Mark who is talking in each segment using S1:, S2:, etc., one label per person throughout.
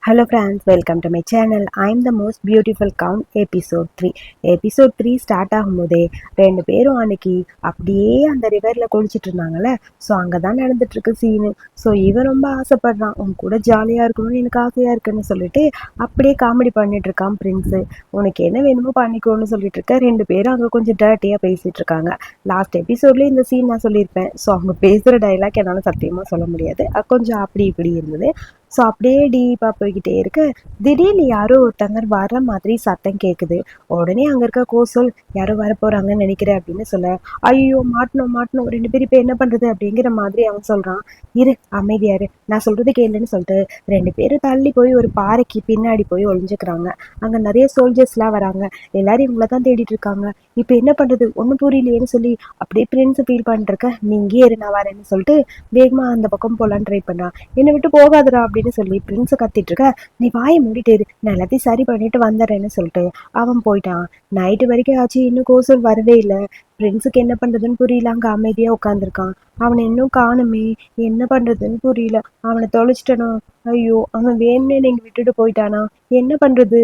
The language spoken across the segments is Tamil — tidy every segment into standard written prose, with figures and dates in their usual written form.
S1: Hello friends, welcome to my channel. I'm the most beautiful count episode 3. Episode 3 start ஆகும்போதே ரெண்டு பேரும் அன்னைக்கு அப்படியே அந்த ரிவரில் குளிச்சுட்டு இருந்தாங்கல்ல. ஸோ அங்கே தான் நடந்துட்டு இருக்கு சீனு. ஸோ இவன் ரொம்ப ஆசைப்படுறான், உன் கூட ஜாலியாக இருக்கணும்னு எனக்கு ஆசையாக இருக்குன்னு சொல்லிட்டு அப்படியே காமெடி பண்ணிட்டு இருக்கான் பிரின்ஸு. உனக்கு என்ன வேணுமோ பண்ணிக்கோன்னு சொல்லிட்டு இருக்க. ரெண்டு பேரும் அங்கே கொஞ்சம் டர்ட்டியாக பேசிட்டு இருக்காங்க. லாஸ்ட் எபிசோட்லேயே இந்த சீன் நான் சொல்லியிருப்பேன். ஸோ அவங்க பேசுகிற டைலாக் என்னால் சத்தியமாக சொல்ல முடியாது, கொஞ்சம் அப்படி இப்படி இருந்தது. ஸோ அப்படியே டீப்பாக போய்கிட்டே இருக்கு. திடீர்னு யாரோ ஒருத்தங்க வர மாதிரி சத்தம் கேட்குது. உடனே அங்கே இருக்க கோசல் யாரோ வர போகிறாங்கன்னு நினைக்கிறேன் அப்படின்னு சொல்ல, ஐயோ மாட்டணும் ரெண்டு பேரும் இப்போ என்ன பண்ணுறது அப்படிங்கிற மாதிரி அவன் சொல்கிறான். இரு அமைதியாரு, நான் சொல்கிறது கேளுன்னு சொல்லிட்டு ரெண்டு பேரும் தள்ளி போய் ஒரு பாறைக்கு பின்னாடி போய் ஒளிஞ்சுக்கிறாங்க. அங்கே நிறைய சோல்ஜர்ஸ்லாம் வராங்க. எல்லாரும் இவங்கள தான் தேடிட்டு இருக்காங்க. இப்போ என்ன பண்ணுறது ஒன்றும் புரியலையேன்னு சொல்லி அப்படியே பிரின்ஸ் ஃபீல் பண்ணிருக்க. நீ இங்கே இரு, நான் வரேன்னு சொல்லிட்டு வேகமாக அந்த பக்கம் போகலான்னு ட்ரை பண்ணான். என்னை விட்டு போகாதடா அப்படின்னு சொல்லி பிரின்ஸை கத்திட்டு இருக்க. நீ வாயை மூடிட்டு இரு, நான் எல்லாத்தையும் சரி பண்ணிட்டு வந்துடுறேன்னு சொல்லிட்டு அவன் போயிட்டான். நைட்டு வரைக்கும் ஆச்சு, இன்னும் கோசல் வரவே இல்லை. பிரின்ஸுக்கு என்ன பண்றதுன்னு புரியல. அங்க அமைதியா உட்காந்துருக்கான். அவனை இன்னும் காணுமே, என்ன பண்றதுன்னு புரியல. அவனை தொலைச்சிட்டனோ, ஐயோ அவன் வேணும்னே நீங்க விட்டுட்டு போயிட்டானா, என்ன பண்றது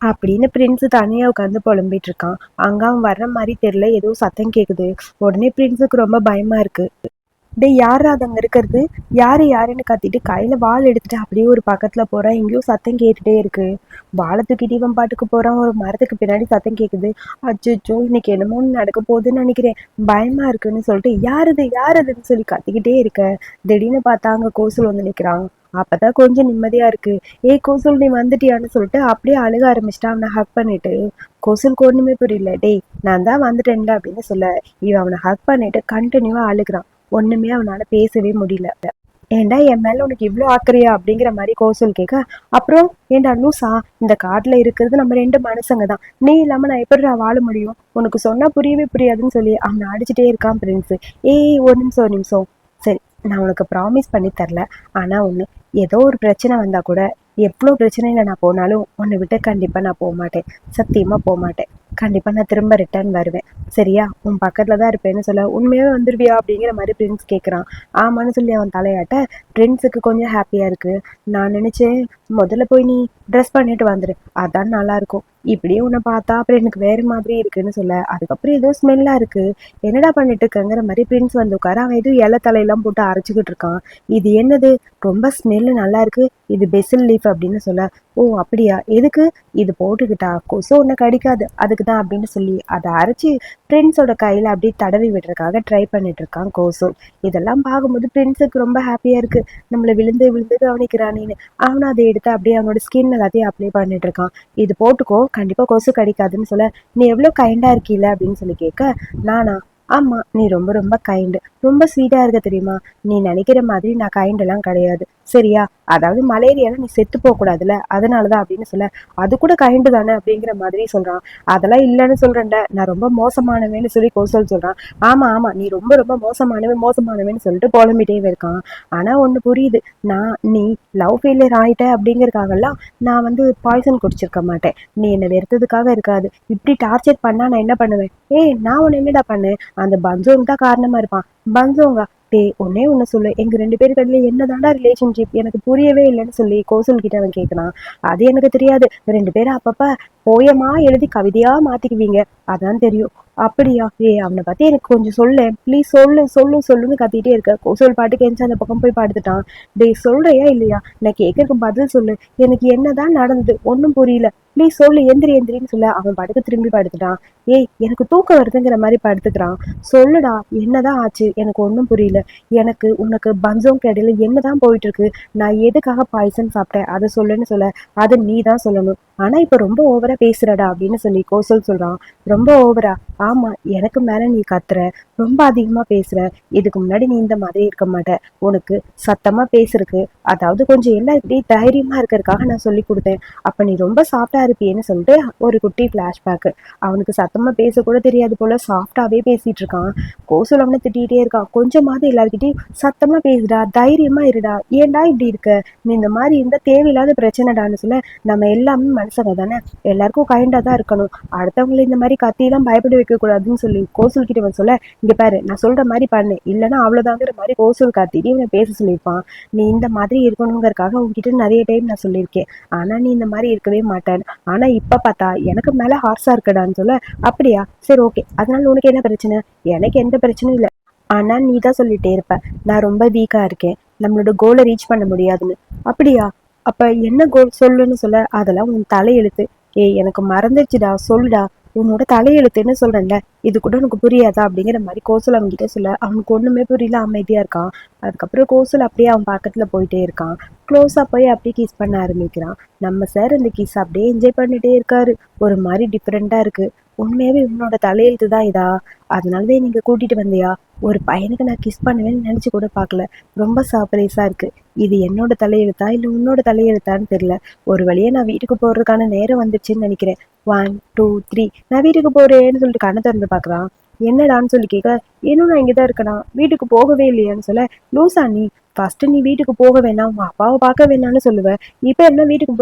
S1: அப்படின்னு பிரின்ஸ் தனியா உட்காந்து புலம்பிட்டு இருக்கான். அங்க அவன் வர்ற மாதிரி தெரியல, ஏதோ சத்தம் கேக்குது. உடனே பிரின்ஸுக்கு ரொம்ப பயமா இருக்கு. டே யாரா அது அங்கே இருக்கிறது, யாருன்னு கத்திட்டு கையில் வாள் எடுத்துட்டு அப்படியே ஒரு பக்கத்தில் போகிறான். எங்கேயோ சத்தம் கேட்டுகிட்டே இருக்கு. வாழை தூக்கிட்டு இவன் பாட்டுக்கு போகிறான். ஒரு மரத்துக்கு பின்னாடி சத்தம் கேட்குது. அச்சோ இன்னைக்கு என்னமோ நடக்க போகுதுன்னு நினைக்கிறேன், பயமாக இருக்குன்னு சொல்லிட்டு யாருதுன்னு சொல்லி கத்திக்கிட்டே இருக்க. திடீர்னு பார்த்தா அங்கே கோசல் வந்து நிற்கிறான். அப்பதான் கொஞ்சம் நிம்மதியா இருக்கு. கோசல் நீ வந்துட்டியான்னு சொல்லிட்டு அப்படியே அழுக ஆரம்பிச்சிட்டான். அவனை ஹக் பண்ணிட்டு. கோசலுக்கு ஒண்ணுமே புரியல. டேய் நான் தான் வந்துட்டேன்டா அப்படின்னு சொல்ல, இவன் அவனை ஹக் பண்ணிட்டு கண்டினியூவா அழுகிறான். ஒண்ணுமே அவனால பேசவே முடியல. ஏண்டா என் மேல உனக்கு இவ்வளோ ஆக்குறியா அப்படிங்கிற மாதிரி கோசல் கேட்க, அப்புறம் ஏண்டா லூசா, இந்த காட்டுல இருக்கிறது நம்ம ரெண்டு மனுஷங்க தான், நீ இல்லாம நான் எப்படி வாழ முடியும், உனக்கு சொன்னா புரியவே புரியாதுன்னு சொல்லி அவனை அடிச்சுட்டே இருக்கான் பிரின்ஸ். ஒரு நிமிஷம் சரி, நான் உனக்கு ப்ராமிஸ் பண்ணி தரல, ஆனா ஒண்ணு, ஏதோ ஒரு பிரச்சனை வந்தா கூட, எவ்வளோ பிரச்சனையில நான் போனாலும் உன்னை விட்டு கண்டிப்பா நான் போக மாட்டேன், சத்தியமா போக மாட்டேன். கண்டிப்பா நான் திரும்ப ரிட்டர்ன் வருவேன், சரியா, உன் பக்கத்துல தான் இருப்பேன்னு சொல்ல, உண்மையாவே வந்துருவியா அப்படிங்கிற மாதிரி பிரின்ஸ் கேட்குறான். ஆமான்னு சொல்லி அவன் தலையாட்ட பிரின்ஸுக்கு கொஞ்சம் ஹாப்பியா இருக்கு. நான் நினைச்சேன் முதல்ல போய் நீ ட்ரெஸ் பண்ணிட்டு வந்துரு, அதான் நல்லா இருக்கும். இப்படியே உன்னை பார்த்தா அப்புறம் எனக்கு வேற மாதிரி இருக்குன்னு சொல்ல, அதுக்கப்புறம் ஏதோ ஸ்மெல்லா இருக்கு, என்னடா பண்ணிட்டு இருக்கங்கிற மாதிரி பிரின்ஸ் வந்து உட்கார. அவன் எதுவும் இலை தலையெல்லாம் போட்டு அரைச்சிக்கிட்டு இருக்கான். இது என்னது, ரொம்ப ஸ்மெல்லு நல்லா இருக்கு, இது பெசில் லீஃப் அப்படின்னு சொல்ல, ஓ அப்படியா, எதுக்கு, இது போட்டுக்கிட்டா கொசு ஒன்று கடிக்காது அதுக்கு தான் அப்படின்னு சொல்லி அதை அரைச்சி பிரின்ஸோட கையில அப்படியே தடவி விடுறதுக்காக ட்ரை பண்ணிட்டு இருக்கான் கோசோல். இதெல்லாம் பார்க்கும்போது பிரின்ஸுக்கு ரொம்ப ஹாப்பியா இருக்கு. நம்மளை விழுந்து விழுந்து கவனிக்கிறானேன்னு. அவனும் அதை எடுத்து அப்படியே அவனோட ஸ்கின் எல்லாத்தையும் அப்ளை பண்ணிட்டு இருக்கான். இது போட்டுக்கோ, கண்டிப்பா கொசு கடிக்காதுன்னு சொல்ல, நீ எவ்வளவு கைண்டா இருக்கீல அப்படின்னு சொல்லி கேட்க, நானா, ஆமா நீ ரொம்ப ரொம்ப கைண்டு, ரொம்ப ஸ்வீட்டா இருக்க தெரியுமா, நீ நினைக்கிற மாதிரி நான் கைண்ட் எல்லாம் கிடையாது, சரியா, அதாவது மலேரியால நீ செத்து போக கூடாதுல, அதனாலதான் அப்படின்னு சொல்ல, அது கூட கைண்டு தானே அப்படிங்கிற மாதிரி சொல்றான். அதெல்லாம் இல்லைன்னு சொல்றேன்ட, நான் ரொம்ப மோசமானவேன்னு சொல்லி கோசல் சொல்றான். ஆமா நீ ரொம்ப ரொம்ப மோசமானவேன்னு சொல்லிட்டு புலம்பிட்டே இருக்கான். ஆனா ஒண்ணு புரியுது, நீ லவ் ஃபெயிலியர் ஆயிட்ட அப்படிங்கறதுக்காகலாம் நான் வந்து பாய்சன் குடிச்சிருக்க மாட்டேன். நீ என்னை வெறுத்ததுக்காக இருக்காது, இப்படி டார்ச்சர் பண்ணா நான் என்ன பண்ணுவேன், நான் உன்னை என்னடா பண்ணேன், அந்த பஞ்சோங்க தான் காரணமா இருப்பான். பஞ்சோங்க, ஒன்னே ஒண்ணு சொல்லு, எங்க ரெண்டு பேருக்கு இடையில என்னதாண்டா ரிலேஷன்ஷிப், எனக்கு புரியவே இல்லைன்னு சொல்லி கோசல் கிட்ட அவன் கேட்கறான். அது எனக்கு தெரியாது, ரெண்டு பேரும் அப்பப்ப போயமா எழுதி கவிதையா மாத்திக்குவீங்க, அதான் தெரியும். அப்படியா, அவனை பத்தி எனக்கு கொஞ்சம் சொல்லு ப்ளீஸ், சொல்லுன்னு கத்திட்டே இருக்க. கோசல் பாட்டுக்கு எந்த அந்த பக்கம் போய் படுத்துட்டான். சொல்றியா இல்லையா, நான் கேட்கறதுக்கு பதில் சொல்லு, எனக்கு என்னதான் நடந்தது ஒன்னும் புரியல, ப்ளீஸ் சொல்லு, எந்திரின்னு சொல்ல அவன் படுக்க திரும்பி படுத்துட்டான். எனக்கு தூக்கம் வருதுங்கிற மாதிரி படுத்துக்கிறான். சொல்லுடா, என்னதான் ஆச்சு, எனக்கு ஒன்றும் புரியல, எனக்கு உனக்கு பஞ்சோங்க இடையில என்னதான் போயிட்டு இருக்கு, நான் எதுக்காக பாய்சன் சாப்பிட்டேன் அதை சொல்லுன்னு சொல்ல, அது நீ தான் சொல்லணும், ஆனா இப்ப ரொம்ப ஓவரா பேசுறடா அப்படின்னு சொல்லி கோசல் சொல்றான். ரொம்ப ஓவரா, ஆமா எனக்கு மேல நீ கத்துற, ரொம்ப அதிகமா பேசுற, இதுக்கு முன்னாடி நீ இந்த மாதிரி இருக்க மாட்ட, உனக்கு சத்தமா பேசுறதுக்கு, அதாவது கொஞ்சம் எல்லாம் இப்படி தைரியமா இருக்கிறதுக்காக நான் சொல்லி கொடுத்தேன், அப்ப நீ ரொம்ப சாஃப்டா இருப்பியேன்னு சொல்லிட்டு ஒரு குட்டி ஃப்ளாஷ்பேக்கு. அவனுக்கு சத்தமா பேசக்கூட தெரியாது போல, சாஃப்டாவே பேசிட்டு இருக்கான். கோசல் அவனை திட்டிகிட்டே இருக்கான். கொஞ்சமாவது எல்லாருக்கிட்டையும் சத்தமா பேசுடா, தைரியமா இருடா, ஏன்டா இப்படி இருக்க, நீ இந்த மாதிரி இருந்தா தேவையில்லாத பிரச்சனைடான்னு சொல்ல, நம்ம எல்லாமே மனுஷங்க தானே, எல்லாருக்கும் கைண்டா தான் இருக்கணும், அடுத்தவங்களை இந்த மாதிரி கத்தியெல்லாம் பயப்பட வைக்க கூடாதுன்னு சொல்லி கோசல் கிட்ட சொல்ல, இங்க பாரு நான் சொல்ற மாதிரி பண்ணு, இல்லைன்னா அவ்வளவுதாங்கிற மாதிரி கோசல் கத்திட்டு இவனை பேச சொல்லியிருப்பான். நீ இந்த மாதிரி இருக்கணுங்கிறதுக்காக உங்ககிட்ட நிறைய டைம் நான் சொல்லியிருக்கேன், ஆனா நீ இந்த மாதிரி இருக்கவே மாட்டேன், ஆனா இப்ப பார்த்தா எனக்கு மேல ஹார்ஸா இருக்கடான்னு சொல்ல, அப்படியா சரி ஓகே, அதனால உனக்கு என்ன பிரச்சனை, எனக்கு எந்த பிரச்சனையும் இல்லை, ஆனா நீ தான் சொல்லிட்டே இருப்ப நான் ரொம்ப வீக்கா இருக்கேன், நம்மளோட கோலை ரீச் பண்ண முடியாதுன்னு. அப்படியா, அப்ப என்ன கோல் சொல்லுன்னு சொல்ல, அதெல்லாம் உன் தலையெழுத்து. ஏய் எனக்கு மறந்துடுச்சுடா, சொல்லுடா, உன்னோட தலையெழுத்துன்னு சொல்றேன்ல, இது கூட உனக்கு புரியாதா அப்படிங்கிற மாதிரி கோசல் அவன்கிட்ட சொல்ல, அவனுக்கு ஒண்ணுமே புரியல, அமைதியா இருக்கான். அதுக்கப்புறம் கோசல் அப்படியே அவன் பக்கத்துல போயிட்டே இருக்கான். க்ளோஸா போய் அப்படியே கிஸ் பண்ண ஆரம்பிக்கிறான். நம்ம சார் அந்த கிஸ் அப்படியே என்ஜாய் பண்ணிட்டே இருக்காரு. ஒரு மாதிரி டிஃப்ரெண்டா இருக்கு. உண்மையாவே உன்னோட தலையெழுத்து தான் இதா, அதனாலதான் நீங்க கூட்டிட்டு வந்தியா, ஒரு பையனுக்கு நான் கிஸ் பண்ணுவேன்னு நினைச்சு கூட பார்க்கல, ரொம்ப சர்ப்ரைஸா இருக்கு, இது என்னோட தலையெழுத்தா இல்ல உன்னோட தலையெழுத்தான்னு தெரியல, ஒரு வழியா நான் வீட்டுக்கு போறதுக்கான நேரம் வந்துருச்சுன்னு நினைக்கிறேன், 1 2 3 நான் வீட்டுக்கு போறேன்னு சொல்லிட்டு கண்ணை திறந்து பாக்குறான். என்னடான்னு சொல்லி கேட்க, இன்னும் நான் இங்கதான் இருக்கேனா, வீட்டுக்கு போகவே இல்லையான்னு சொல்ல, லூசா நீ, ஃபர்ஸ்ட் நீ வீட்டுக்கு போக வேணாம், உங்க அப்பாவை பார்க்க வேணாம்னு சொல்லுவேன், இப்ப என்ன வீட்டுக்கு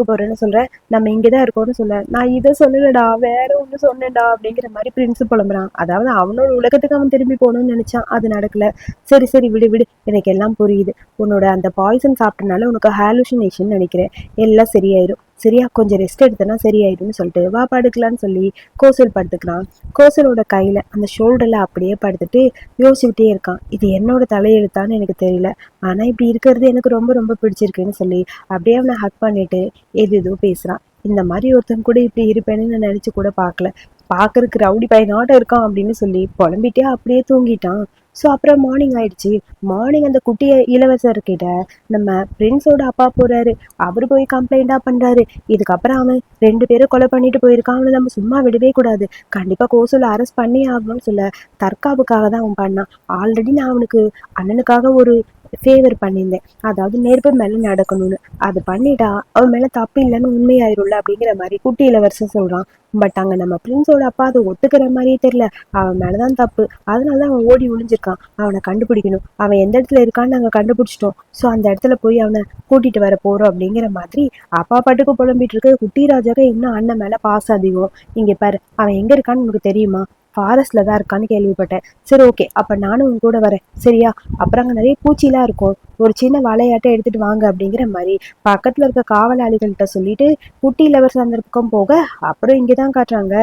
S1: போறேன்னு சொல்ற, நம்ம இங்கதான் இருக்கோம்னு சொல்ல, நான் இதை சொல்லலடா வேற ஒண்ணு சொன்னேன்டா அப்படிங்கிற மாதிரி பிரின்ஸ் புலம்புறான். அதாவது அவனோட உலகத்துக்கு அவன் திரும்பி போகணும்னு நினைச்சான், அது நடக்கல. சரி சரி விடு விடு, எனக்கு எல்லாம் புரியுது, உன்னோட அந்த பாய்சன் சாப்பிட்டனால உனக்கு ஹாலுசினேஷன் நினைக்கிறேன், எல்லாம் சரியாயிரும், சரியா கொஞ்சம் ரெஸ்ட் எடுத்தனா சரியாயிடும்னு சொல்லிட்டு வா படுக்கலான்னு சொல்லி கோசல் படுத்துக்கிறான். கோசலோட கையில அந்த ஷோல்டர்ல அப்படியே படுத்துட்டு யோசிச்சுக்கிட்டே இருக்கான். இது என்னோட தலையெழுத்தான்னு எனக்கு தெரியல, ஆனா இப்படி இருக்கிறது எனக்கு ரொம்ப ரொம்ப பிடிச்சிருக்குன்னு சொல்லி அப்படியே அவனை ஹக் பண்ணிட்டு எது பேசுறான். இந்த மாதிரி ஒருத்தன் கூட இப்படி இருப்பேன்னு நான் நினைச்சு கூட பார்க்கல, பாக்குறதுக்கு ரவுடி பையனாட்ட இருக்கான் அப்படின்னு சொல்லி புலம்பிட்டே அப்படியே தூங்கிட்டான். ஸோ அப்புறம் மார்னிங் ஆயிடுச்சு. மார்னிங் அந்த குட்டிய இளவரசர்கிட்ட நம்ம பிரின்ஸோட அப்பா போறாரு. அவரு போய் கம்ப்ளைண்டா பண்றாரு, இதுக்கப்புறம் அவன் 2 பேரும் கொலை பண்ணிட்டு போயிருக்கான், அவனை நம்ம சும்மா விடவே கூடாது, கண்டிப்பா கோசல அரெஸ்ட் பண்ணி ஆகணும்னு சொல்ல, தற்காப்புக்காக தான் அவன் பண்ணான், ஆல்ரெடி நான் அவனுக்கு அண்ணனுக்காக ஒரு ஃபேவர் பண்ணியிருந்தேன், அதாவது நெருப்பு மேல நடக்கணும்னு, அது பண்ணிட்டா அவன் மேல தப்பு இல்லைன்னு உண்மையாயிரும்ல அப்படிங்கிற மாதிரி குட்டி இளவரசன் சொல்றான். பட் அங்க நம்ம பிரின்ஸோட அப்பா அதை ஒத்துக்கிற மாதிரியே தெரியல, அவன் மேலதான் தப்பு, அதனாலதான் அவன் ஓடி ஒளிஞ்சிருக்கான், அவனை கண்டுபிடிக்கணும், அவன் எந்த இடத்துல இருக்கான்னு நாங்க கண்டுபிடிச்சிட்டோம், ஸோ அந்த இடத்துல போய் அவனை கூட்டிட்டு வர போறோம் அப்படிங்கிற மாதிரி அப்பா பாட்டுக்கு புலம்பிட்டு இருக்கு. குட்டி ராஜாக்கு இன்னும் அண்ணன் மேல பாசம் அதிகம். இங்க பாரு, அவன் எங்க இருக்கான்னு உனக்கு தெரியுமா, ஃபாரஸ்ட்ல தான் இருக்கான்னு கேள்விப்பட்டேன், சரி ஓகே அப்ப நானும் உன் கூட வரேன் சரியா, அப்புறம் அங்க நிறைய பூச்சிலாம் இருக்கும், ஒரு சின்ன வலையாட்டை எடுத்துட்டு வாங்க அப்படிங்கிற மாதிரி பக்கத்துல இருக்க காவலாளிகள்கிட்ட சொல்லிட்டு குட்டி இளவரசர் அந்த பக்கம் போக, அப்புறம் இங்கதான் காட்டுறாங்க.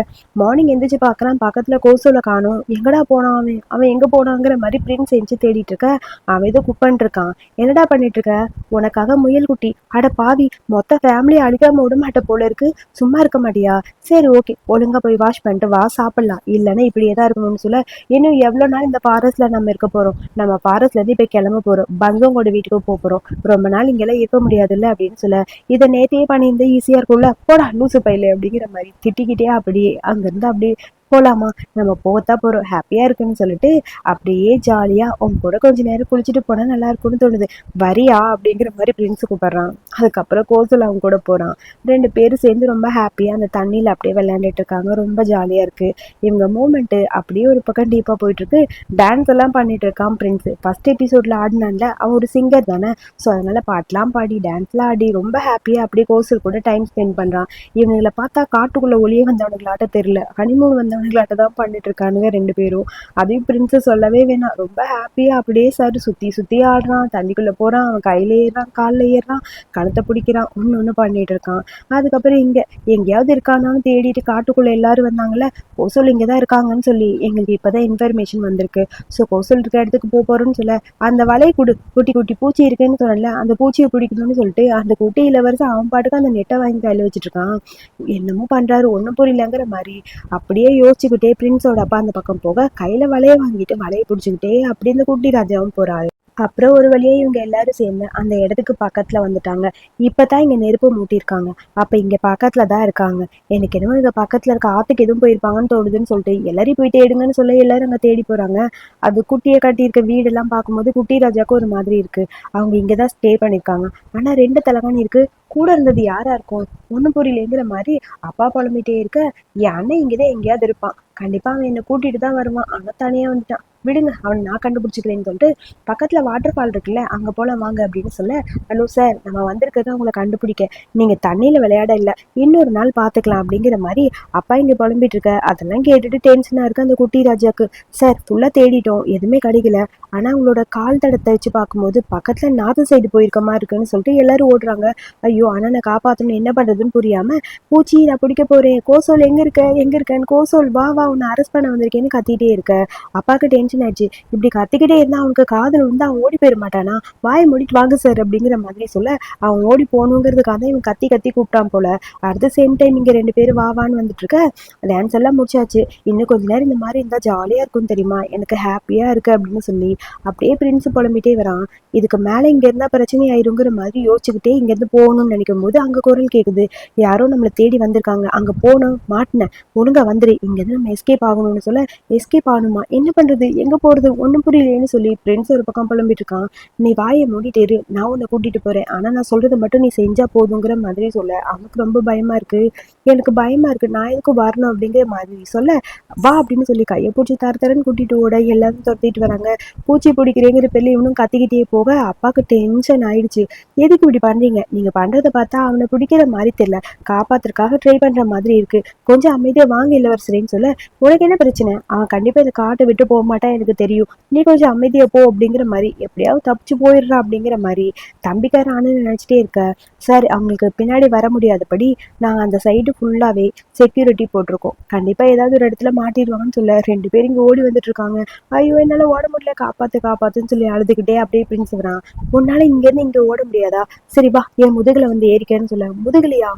S1: மார்னிங் எந்திரிச்சு பாக்குறான், பக்கத்துல கோசோல காணும், எங்கடா போனான் அவன், அவன் எங்க போனாங்கிற மாதிரி பிரின்ஸ் செஞ்சு தேடிட்டு இருக்க, அவன் ஏதோ குக் பண்ணிட்டு இருக்கான். என்னடா பண்ணிட்டு இருக்க, உனக்காக முயல் குட்டி, அட பாவி, மொத்த ஃபேமிலி அழிக்காம விட மாட்ட போல இருக்கு, சும்மா இருக்க மாட்டியா, சரி ஓகே ஒழுங்கா போய் வாஷ் பண்ணிட்டு வா சாப்பிடலாம், இல்லைன்னா இப்படியே தான் இருக்கணும்னு சொல்ல, இன்னும் எவ்வளவு நாள் இந்த ஃபாரஸ்ட்ல நம்ம இருக்க போறோம், நம்ம ஃபாரஸ்ட்ல இருந்து இப்ப கிளம்ப போறோம், பங்கோட வீட்டுக்கு போறோம், ரொம்ப நாள் இங்கெல்லாம் இருக்க முடியாதுல்ல அப்படின்னு சொல்ல, இதை நேத்தையே பண்ணியிருந்தா ஈஸியா இருக்கும்ல, போடா லூசு பையில அப்படிங்கிற மாதிரி திட்டிக்கிட்டே அப்படியே அங்கிருந்து அப்படியே போலாமா, நம்ம போகத்தான் போறோம், ஹாப்பியா இருக்குன்னு சொல்லிட்டு அப்படியே ஜாலியா உன் கூட கொஞ்ச நேரம் குளிச்சுட்டு போனா நல்லா இருக்கும்னு தோணுது, வரியா அப்படிங்கிற மாதிரி பிரின்ஸ் கூப்பிடுறான். அதுக்கப்புறம் கோசல் அவங்க கூட போறான். 2 பேரும் சேர்ந்து ரொம்ப ஹாப்பியா அந்த தண்ணியில அப்படியே விளையாண்டுட்டு இருக்காங்க, ரொம்ப ஜாலியா இருக்கு. இவங்க மூமெண்ட் அப்படியே ஒரு பக்கம் டீப்பா போயிட்டு இருக்கு. டான்ஸ் எல்லாம் பண்ணிட்டு இருக்கான் பிரின்ஸ். ஃபர்ஸ்ட் எபிசோட்ல ஆடினான்ல, அவன் ஒரு சிங்கர் தானே, ஸோ அதனால பாட்டெல்லாம் பாடி டான்ஸ்லாம் ஆடி ரொம்ப ஹாப்பியா அப்படியே கோசல் கூட டைம் ஸ்பெண்ட் பண்றான். இவங்களை பார்த்தா காட்டுக்குள்ள ஒளியே வந்தவனுங்களாட்ட தெரியல, ஹனிமூன் வந்தவனுங்களாட்ட தான் பண்ணிட்டு இருக்கானுங்க 2 பேரும். அதையும் பிரின்ஸ் சொல்லவே வேணாம், ரொம்ப ஹாப்பியா அப்படியே சார் சுத்தி சுத்தி ஆடுறான், தண்ணிக்குள்ள போறான், அவன் கையில ஏறான் காலில் ஏறான், கழுத்தை பிடிக்கிறான், ஒன்னு பண்ணிட்டு இருக்கான். அதுக்கப்புறம் இங்க எங்கேயாவது இருக்கானான்னு தேடிட்டு காட்டுக்குள்ள எல்லாரும் வந்தாங்கல்ல, கோசல் இங்கதான் இருக்காங்கன்னு சொல்லி எங்களுக்கு இப்பதான் இன்ஃபர்மேஷன் வந்திருக்கு, ஸோ கோசல் இருக்க இடத்துக்கு போறோம்னு சொல்ல, அந்த வலை குட்டி குட்டி பூச்சி இருக்குன்னு சொன்னல, அந்த பூச்சியை பிடிக்கணும்னு சொல்லிட்டு அந்த குட்டி இளவரசன் அவன் பாட்டுக்கு அந்த நெட்டை வாங்கி கையில வச்சுட்டு இருக்கான். என்னமோ பண்றாரு ஒன்னும் புரியலங்கிற மாதிரி அப்படியே யோசிச்சுக்கிட்டே பிரின்ஸோட அப்பா அந்த பக்கம் போக, கையில வலையை வாங்கிட்டு வலையை பிடிச்சிக்கிட்டே அப்படி இந்த குட்டி ராஜாவும் போறாரு. அப்புறம் ஒரு வழியா இவங்க எல்லாரும் சேர்ந்து அந்த இடத்துக்கு பக்கத்துல வந்துட்டாங்க. இப்பதான் இங்க நெருப்பு மூட்டியிருக்காங்க, அப்ப இங்க பக்கத்துல தான் இருக்காங்க. எனக்கு என்னமோ இங்க பக்கத்துல இருக்க ஆத்துக்கு எதுவும் போயிருப்பாங்கன்னு தோணுதுன்னு சொல்லிட்டு எல்லாரையும் போய் தேடுங்கன்னு சொல்ல எல்லாரும் அங்க தேடி போறாங்க. அது குட்டியை கட்டியிருக்க வீடு எல்லாம் பார்க்கும்போது குட்டி ராஜாக்கு ஒரு மாதிரி இருக்கு, அவங்க இங்கதான் ஸ்டே பண்ணிருக்காங்க. ஆனா 2 தலகாணி இருக்கு, கூட இருந்தது யாரா இருக்கும், ஒன்றும் புரியலங்கிற மாதிரி அப்பா புலம்பிட்டே இருக்க, என் அண்ணன் இங்கேதான் எங்கேயாவது இருப்பான், கண்டிப்பா அவன் என்னை கூட்டிட்டு தான் வருவான், ஆனா தனியா வந்துட்டான், விடுங்க அவன் நான் கண்டுபிடிச்சிக்கிறேன்னு சொல்லிட்டு பக்கத்துல வாட்டர் ஃபால் இருக்குல்ல அங்க போல வாங்க அப்படின்னு சொல்ல, ஹலோ சார், நம்ம வந்திருக்கிறது உங்களை கண்டுபிடிக்க, நீங்க தண்ணியில விளையாட இல்ல, இன்னொரு நாள் பாத்துக்கலாம் அப்படிங்கிற மாதிரி அப்பா இங்க புலம்பிட்டு இருக்க. அதெல்லாம் கேட்டுட்டு டென்ஷனா இருக்கு அந்த குட்டி ராஜாக்கு. சார் ஃபுல்லா தேடிட்டோம், எதுவுமே கிடைக்கல, ஆனா உங்களோட கால் தடத்தை வச்சு பார்க்கும்போது பக்கத்துல நார்த் சைடு போயிருக்க மாதிரி இருக்குன்னு சொல்லிட்டு எல்லாரும் ஓடுறாங்க. ஐயோ அண்ணனை காப்பாத்தணும், என்ன பண்றதுன்னு புரியாம, பூச்சி நான் பிடிக்க போறேன், கோசோல் எங்க இருக்க எங்க இருக்கேன்னு, கோசோல் வா வா உன்னை அரெஸ்ட் பண்ண வந்திருக்கேன்னு கத்திட்டே இருக்க. அப்பாவுக்கு டென்ஷன் ஆயிடுச்சு. இப்படி கத்திக்கிட்டே இருந்தா அவனுக்கு காதல் வந்து அவன் ஓடி போயிட மாட்டானா, வாயை மூடிட்டு வாங்க சார் அப்படிங்கிற மாதிரி சொல்ல, அவன் ஓடி போகணுங்கிறதுக்காக தான் இவன் கத்தி கத்தி கூப்பிட்டான் போல. அட் த சேம் டைம் இங்க 2 பேரும் வா வான்னு வந்துட்டு இருக்க. டான்ஸ் எல்லாம் முடிச்சாச்சு, இன்னும் கொஞ்ச நேரம் இந்த மாதிரி இருந்தா ஜாலியா இருக்கும் தெரியுமா, எனக்கு ஹாப்பியா இருக்கு அப்படின்னு சொல்லி அப்படியே பிரின்ஸ் புலம்பிட்டே வரான். இதுக்கு மேல இங்க இருந்தா பிரச்சனை ஆயிருங்கிற மாதிரி யோசிச்சுக்கிட்டே இங்க இருந்து போகணும்னு நினைக்கும் போது அங்க குரல் கேக்குது. யாரோ நம்மளை தேடி வந்திருக்காங்க, அங்க போகணும் மாட்டின, ஒழுங்கா வந்துரு, இங்க இருந்து நம்ம எஸ்கேப் ஆகணும்னு சொல்ல, எஸ்கேப் ஆகணுமா, என்ன பண்றது, எங்க போறது, ஒன்றும் புரியலேன்னு சொல்லி பிரின்ஸ் ஒரு பக்கம் புலம்பிட்டு இருக்கான். நீ வாயை மூடிட்டு இரு, நான் உன்னை கூட்டிட்டு போறேன், ஆனா நான் சொல்றதை மட்டும் நீ செஞ்சா போதுங்கிற மாதிரி சொல்ல, அவனுக்கு ரொம்ப பயமா இருக்கு. எனக்கு பயமா இருக்கு, நான் எதுக்கு வரணும் அப்படிங்கிற மாதிரி சொல்ல, வா அப்படின்னு சொல்லி கையை பிடிச்சி தர தரன்னு கூட்டிட்டு ஓட எல்லாரும் துரத்திட்டு வராங்க. பூச்சி பிடிக்கிறேங்கிற பேர்ல இவனும் கத்திக்கிட்டே போக அப்பாவுக்கு டென்ஷன் ஆயிடுச்சு. எதுக்கு இப்படி பண்றீங்க, நீங்க பண்றதை பார்த்தா அவனை பிடிக்கிற மாதிரி தெரியல, காப்பாத்துறதுக்காக ட்ரை பண்ற மாதிரி இருக்கு, கொஞ்சம் அமைதியா வாங்க இளவரசரேன்னு சொல்ல, உனக்கு என்ன பிரச்சனை, அவன் கண்டிப்பா இந்த காட்டை விட்டு போக மாட்டான் எனக்கு தெரியும், நீ கொஞ்சம் அமைதியா போ அப்படிங்கிற மாதிரி, எப்படியாவது தப்பிச்சு போயிடுறா அப்படிங்கிற மாதிரி தம்பிக்கார ஆனு நினைச்சிட்டே இருக்க. சார் அவங்களுக்கு பின்னாடி வர முடியாதபடி நாங்க அந்த சைடு ஃபுல்லாவே செக்யூரிட்டி போட்டிருக்கோம், கண்டிப்பா ஏதாவது ஒரு இடத்துல மாட்டிடுவாங்கன்னு சொல்ல 2 பேரும் இங்க ஓடி வந்துட்டு இருக்காங்க. ஐயோ என்னால ஓட முடியல, காப்பாத்து காப்பாத்துன்னு சொல்லி அழுதுகிட்டே அப்படியே பிரின்ஸ் வரான். உன்னால இங்க இருந்து இங்க ஓட முடியாதா, சரி வா என் முதுகுல வந்து ஏறிக்கன்னு சொல்ல, முதுகுலையா,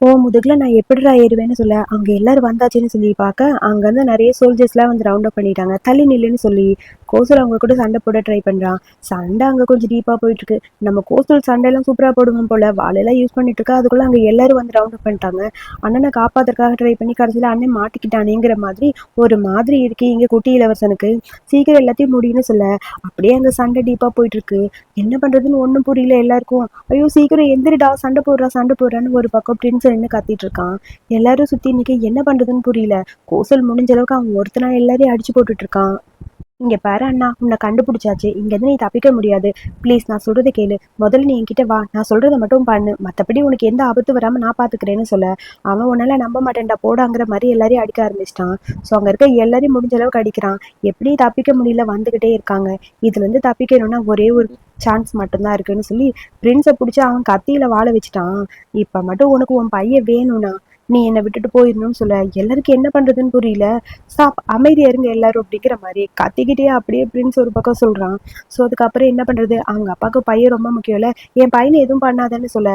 S1: ஓ முதுகுல நான் எப்படிடா ஏறுவேன்னு சொல்ல, அங்க எல்லாரும் வந்தாச்சுன்னு சொல்லி பார்க்க அங்க இருந்து நிறைய சோல்ஜர்ஸ்லாம் வந்து ரவுண்ட் அப் பண்ணிட்டாங்க. தள்ளி நில்லுன்னு சொல்லி கோசல் அவங்க கூட சண்டை போட ட்ரை பண்றான். சண்டை அங்க கொஞ்சம் டீப்பா போயிட்டு இருக்கு. நம்ம கோசல் சண்டை எல்லாம் சூப்பரா போடுவோம் போல, வாழெல்லாம் யூஸ் பண்ணிட்டு இருக்கா, அதுக்குள்ள அங்க எல்லாரும் வந்து ரவுண்ட் அப் பண்ணிட்டாங்க. அண்ணனை காப்பாத்துறதுக்காக ட்ரை பண்ணி கடைசியில அண்ணன் மாட்டிக்கிட்டானேங்கிற மாதிரி ஒரு மாதிரி இருக்கு இங்க குட்டி இளவரசனுக்கு. சீக்கிரம் எல்லாத்தையும் முடியும்னு சொல்ல, அப்படியே அங்க சண்டை டீப்பா போயிட்டு இருக்கு. என்ன பண்றதுன்னு ஒன்றும் புரியல எல்லாருக்கும். ஐயோ சீக்கிரம் எந்திரிடா, சண்டை போடுறான்னு ஒரு பக்கம் பிரின்ஸ் என்ன கத்திட்டு இருக்கான். எல்லாரும் சுத்தி நிக்க என்ன பண்றதுன்னு புரியல. கோசல் முடிஞ்ச அளவுக்கு அவன் ஒருத்தனா எல்லாரையும் அடிச்சு போட்டுட்டு இருக்கான். இங்க பாரு அண்ணா, உன்னை கண்டுபிடிச்சாச்சு, இங்க இருந்து நீ தப்பிக்க முடியாது, ப்ளீஸ் நான் சொல்றதை கேளு, முதல்ல நீ என்கிட்ட வா, நான் சொல்றதை மட்டும் பண்ணு, மத்தபடி உனக்கு எந்த ஆபத்து வராம நான் பாத்துக்கிறேன்னு சொல்ல, அவன் உன்னால நம்ப மாட்டேன்டா போடாங்கிற மாதிரி எல்லாரையும் அடிக்க ஆரம்பிச்சிட்டான். ஸோ அங்க இருக்க எல்லாரையும் முடிஞ்ச அளவுக்கு அடிக்கிறான். எப்படி தப்பிக்க முடியல, வந்துகிட்டே இருக்காங்க. இதுல இருந்து தப்பிக்கணும்னா ஒரே ஒரு சான்ஸ் மட்டும்தான் இருக்குன்னு சொல்லி பிரின்ஸை பிடிச்சி அவன் கத்தியில வாழ வச்சுட்டான். இப்ப மட்டும் உனக்கு உன் பையன் வேணும்னா நீ என்னை விட்டுட்டு போயிடணும்னு சொல்ல, எல்லாருக்கும் என்ன பண்றதுன்னு புரியல. ஸ்டாப், அமைதியா இருங்க எல்லாரும் அப்படிங்கிற மாதிரி கத்திக்கிட்டே அப்படியே பிரின்ஸ் ஒரு பக்கம் சொல்றான். ஸோ அதுக்கப்புறம் என்ன பண்றது, அவங்க அப்பாவுக்கு பையன் ரொம்ப முக்கியம் இல்ல, என் பையனை எதுவும் பண்ணாதன்னு சொல்ல,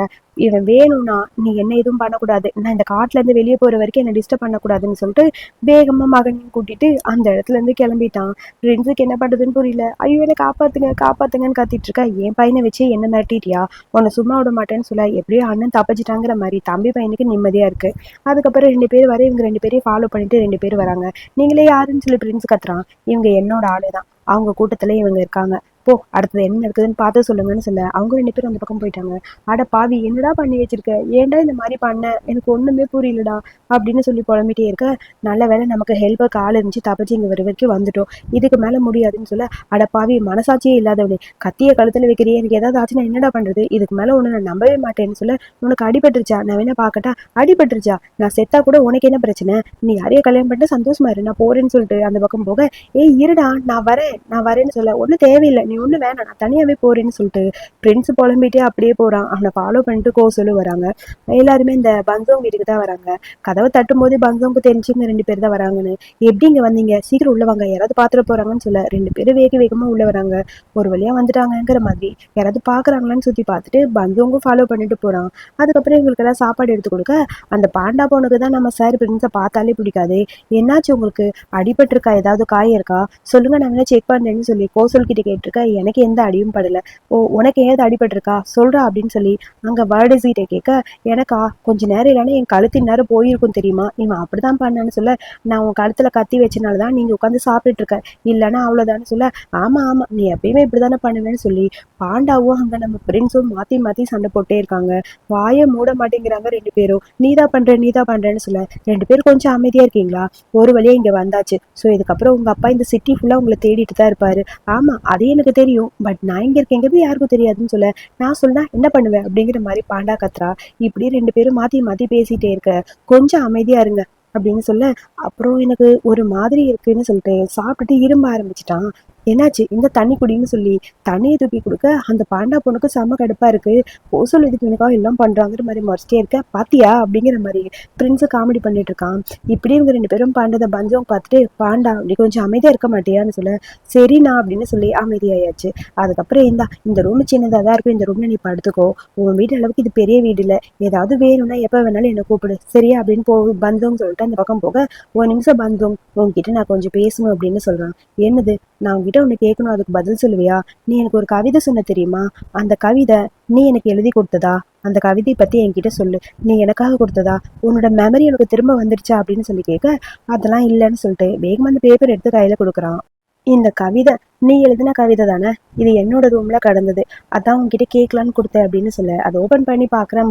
S1: இவன் வேணும்னா நீ என்ன எதுவும் பண்ணக்கூடாது, நான் இந்த காட்டுல இருந்து வெளியே போற வரைக்கும் என்ன டிஸ்டர்ப் பண்ணக்கூடாதுன்னு சொல்லிட்டு வேகமா மகனையும் கூட்டிட்டு அந்த இடத்துல இருந்து கிளம்பிட்டான். பிரின்ஸுக்கு என்ன பண்றதுன்னு புரியல. ஐயோ என்ன காப்பாத்துங்க காப்பாத்துங்கன்னு கத்திட்டு இருக்கா. என் பையனை வச்சு என்ன மிரட்டிட்டியா, உன்னை சும்மா விட மாட்டேன்னு சொல்ல, எப்படியோ அண்ணன் தப்பிச்சிட்டாங்கிற மாதிரி தம்பி பையனுக்கு நிம்மதியா இருக்கு. அதுக்கப்புறம் 2 பேர் வர, இவங்க 2 பேரையும் ஃபாலோ பண்ணிட்டு 2 பேர் வராங்க. நீங்களே யாருன்னு சொல்லி பிரின்ஸ் கத்துறான். இவங்க என்னோட ஆளு தான், அவங்க கூட்டத்துல இவங்க இருக்காங்க, போ அடுத்தது என்ன இருக்குதுன்னு பார்த்து சொல்லுங்கன்னு சொல்ல, அவங்க 2 பேரும் அந்த பக்கம் போயிட்டாங்க. அட பாவி என்னடா பண்ணி வச்சிருக்க, ஏன்டா இந்த மாதிரி பண்ண, எனக்கு ஒண்ணுமே புரியலடா அப்படின்னு சொல்லி புலம்பிட்டே இருக்க. நல்ல வேலை நமக்கு ஹெல்ப்புக்கு ஆள் இருந்துச்சு, தப்பிச்சு இங்க வர வரைக்கும் வந்துட்டோம், இதுக்கு மேல முடியாதுன்னு சொல்ல, அட பாவி மனசாட்சியே இல்லாதவனே, கத்திய கழுத்துல வைக்கிறியே, எனக்கு ஏதாவது ஆச்சுன்னா என்னடா பண்றது, இதுக்கு மேல உன்னை நான் நம்பவே மாட்டேன்னு சொல்ல, உனக்கு அடிபட்டுருச்சா, நான் வேணா பாக்கட்டா, அடிபட்டுருச்சா, நான் செத்தா கூட உனக்கு என்ன பிரச்சனை, நீ யாரையோ கல்யாணம் பண்ணிட்டு சந்தோஷமா இரு, நான் போறேன்னு சொல்லிட்டு அந்த பக்கம் போக, ஏய் இருடா நான் வரேன்னு சொல்ல, ஒன்னும் தேவையில்லை, நீ ஒண்ணு வேணாம், நான் தனியாவே போறேன்னு சொல்லிட்டு பிரின்ஸ் புலம்பிட்டே அப்படியே போறான். அவனை ஃபாலோ பண்ணிட்டு கோசலு வராங்க. எல்லாருமே இந்த பஞ்சோங் வீட்டுக்கு தான் வராங்க. கதவை தட்டும் போது பஞ்சோங்கு தெரிஞ்சுங்க 2 பேர் தான் வராங்கன்னு. எப்படி இங்க வந்தீங்க, சீக்கிரம் உள்ள வாங்க, யாராவது பாத்துட்டு போறாங்கன்னு சொல்ல 2 பேரும் வேக வேகமா உள்ள வராங்க. ஒரு வழியா வந்துட்டாங்கிற மாதிரி யாராவது பாக்குறாங்களான்னு சுத்தி பார்த்துட்டு பஞ்சோங்கும் ஃபாலோ பண்ணிட்டு போறான். அதுக்கப்புறம் இவங்களுக்கு எல்லாம் சாப்பாடு எடுத்து கொடுக்க, அந்த பாண்டா பொண்ணுக்கு தான் நம்ம சார் பிரின்ஸை பார்த்தாலே பிடிக்காது. என்னாச்சு உங்களுக்கு, அடிபட்டிருக்கா, ஏதாவது காயம் இருக்கா சொல்லுங்க, நான் செக் பண்றேன்னு சொல்லி கோசல் கிட்ட கேட்டிருக்க. எனக்கு எந்த அடியும் படல. ஓ உனக்கு ஏதாவது அடிபட்டிருக்கா சொல்றா அப்படின்னு சொல்லி அங்க வேர்டஸ் கிட்ட கேட்க, எனக்கா கொஞ்ச நேரம் இல்லைன்னா என் கழுத்தின் நேரம் போயிருக்கும் தெரியுமா, இவன் அப்படிதான் பண்ணான்னு சொல்ல, நான் உன் கழுத்துல கத்தி வச்சனாலதான் நீங்க உட்காந்து சாப்பிட்டுட்டு இருக்க, இல்லைன்னா அவ்வளவுதான்னு சொல்ல, ஆமா ஆமா நீ எப்பயுமே இப்படிதானே பண்ணுவேன்னு சொல்லி பாண்டாவும் அங்க நம்ம பிரின்ஸும் மாத்தி மாத்தி சண்டை போட்டே இருக்காங்க. வாயை மூட மாட்டேங்கிறாங்க ரெண்டு பேரும். நீதான் பண்றேன்னு சொல்ல, ரெண்டு பேரும் கொஞ்சம் அமைதியா இருக்கீங்களா, ஒரு வழியா இங்க வந்தாச்சு. ஸோ இதுக்கப்புறம் உங்க அப்பா இந்த சிட்டி ஃபுல்லா உங்களை தேடிட்டு தான் இருப்பாரு. ஆமா அது எனக்கு தெரியும், பட் நான் இங்க இருக்கேங்கிறது யாருக்கும் தெரியாதுன்னு சொல்ல, நான் சொன்னா என்ன பண்ணுவேன் அப்படிங்கிற மாதிரி பாண்டா கத்துறா. இப்படி ரெண்டு பேரும் மாத்தி மாத்தி பேசிட்டே இருக்க, கொஞ்சம் அமைதியா இருங்க அப்படின்னு சொல்ல, அப்புறம் எனக்கு ஒரு மாதிரி இருக்குன்னு சொல்லிட்டு சாப்பிட்டுட்டு இரும்ப ஆரம்பிச்சிட்டான். என்னாச்சு இந்த தண்ணி குடின்னு சொல்லி தண்ணியை தூக்கி கொடுக்க, அந்த பாண்டா பொண்ணுக்கு செம்ம கடுப்பா இருக்கு. ஓசோல் இதுக்கு எனக்காக எல்லாம் பண்றாங்கிற மாதிரி மறைச்சிட்டே இருக்க, பாத்தியா அப்படிங்கிற மாதிரி பிரின்ஸ் காமெடி பண்ணிட்டு இருக்கான். இப்படி இவங்க ரெண்டு பேரும் பாண்டதை பஞ்சம் பார்த்துட்டு, பாண்டா நீ கொஞ்சம் அமைதியா இருக்க மாட்டியான்னு சொல்ல, சரிண்ணா அப்படின்னு சொல்லி அமைதியாயாச்சு. அதுக்கப்புறம் இந்த ரூம் சின்னதாக தான் இருக்கும், இந்த ரூம்ல நீ படுத்துக்கோ, உன் வீட்டு அளவுக்கு இது பெரிய வீடு இல்லை, ஏதாவது வேணும்னா எப்ப வேணாலும் என்ன கூப்பிடு சரியா அப்படின்னு பந்தோம் சொல்லிட்டு அந்த பக்கம் போக, ஒரு நிமிஷம் பந்தோம் உங்ககிட்ட நான் கொஞ்சம் பேசணும் அப்படின்னு சொல்றான். என்னது, நான் உங்ககிட்ட ஒண்ணு கேட்கணும், அதுக்கு பதில் சொல்லுவியா, நீ எனக்கு ஒரு கவிதை சொன்ன தெரியுமா, அந்த கவிதை நீ எனக்கு எழுதி கொடுத்ததா, அந்த கவிதையை பத்தி என்கிட்ட சொல்லு, நீ எனக்காக கொடுத்ததா, உன்னோட மெமரி எனக்கு திரும்ப வந்துடுச்சா அப்படின்னு சொல்லி கேட்க, அதெல்லாம் இல்லைன்னு சொல்லிட்டு வேகமா அந்த பேப்பர் எடுத்து கையில கொடுக்குறான். இந்த கவிதை நீ எழுதின கவிதை தானே, இது என்னோட ரூம்ல கடந்தது, அதான் உன்கிட்ட கேட்கலான்னு கொடுத்தேன் அப்படின்னு சொல்ல, அதை ஓபன் பண்ணி பாக்குறேன்.